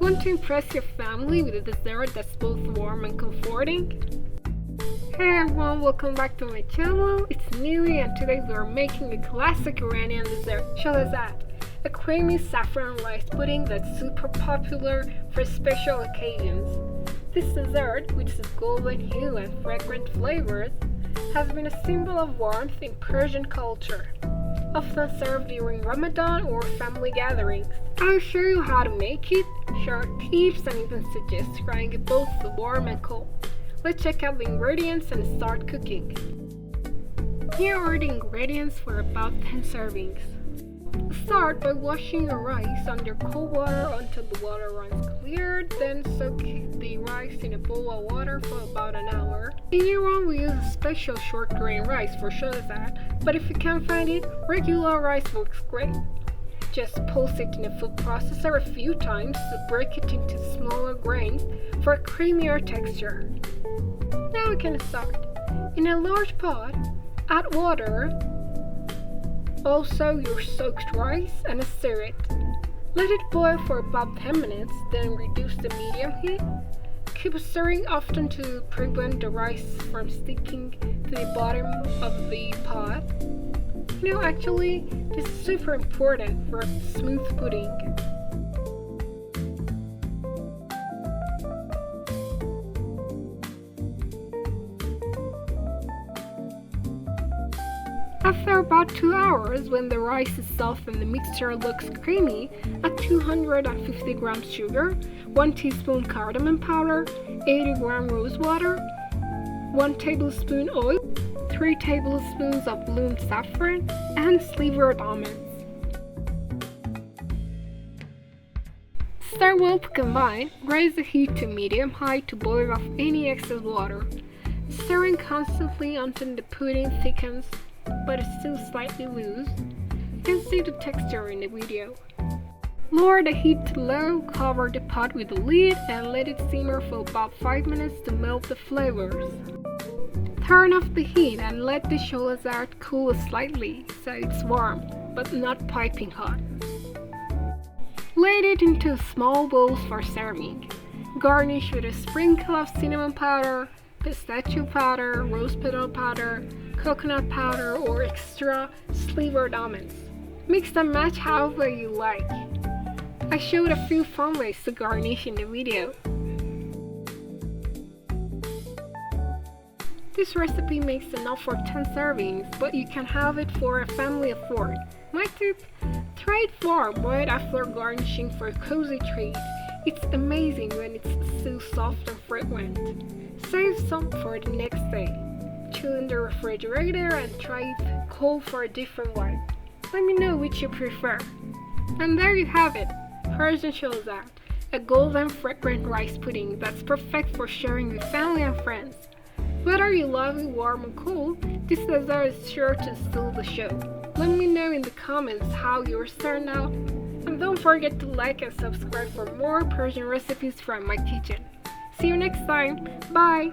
Want to impress your family with a dessert that's both warm and comforting? Hey everyone, welcome back to my channel. It's Nili and today we are making a classic Iranian dessert, Sholeh Zard, a creamy saffron rice pudding that's super popular for special occasions. This dessert, which is golden hue and fragrant flavors, has been a symbol of warmth in Persian culture, often served during Ramadan or family gatherings. I'll show you how to make it, share tips and even suggest trying it both warm and cold. Let's check out the ingredients and start cooking. Here are the ingredients for about 10 servings. Start by washing your rice under cold water until the water runs clear, then soak the rice in a bowl of water for about an hour. In Iran we use a special short grain rice for Sholeh Zard, but if you can't find it, regular rice works great. Just pulse it in a food processor a few times to break it into smaller grains for a creamier texture. Now we can start. In a large pot, add water, also your soaked rice, and stir it. Let it boil for about 10 minutes, then reduce the medium heat. Keep stirring often to prevent the rice from sticking to the bottom of the pot. Actually, this is super important for a smooth pudding. After about 2 hours, when the rice is soft and the mixture looks creamy, add 250 grams sugar, 1 teaspoon cardamom powder, 80 grams rosewater, 1 tablespoon oil, 3 tablespoons of bloomed saffron, and slivered almonds. Stir well to combine. Raise the heat to medium-high to boil off any excess water, stirring constantly until the pudding thickens but is still slightly loose. You can see the texture in the video. Lower the heat to low, cover the pot with a lid, and let it simmer for about 5 minutes to melt the flavors. Turn off the heat and let the Sholeh Zard cool slightly so it's warm, but not piping hot. Lay it into small bowls for serving. Garnish with a sprinkle of cinnamon powder, pistachio powder, rose petal powder, coconut powder, or extra slivered almonds. Mix and match however you like. I showed a few fun ways to garnish in the video. This recipe makes enough for 10 servings, but you can have it for a family of 4. My tip: try it warm right after garnishing for a cozy treat. It's amazing when it's still soft and fragrant. Save some for the next day. Chill in the refrigerator and try it cold for a different one. Let me know which you prefer. And there you have it, Persian Sholeh Zard, a golden fragrant rice pudding that's perfect for sharing with family and friends. Whether you love it warm or cold, this dessert is sure to steal the show. Let me know in the comments how yours turned out. And don't forget to like and subscribe for more Persian recipes from my kitchen. See you next time. Bye!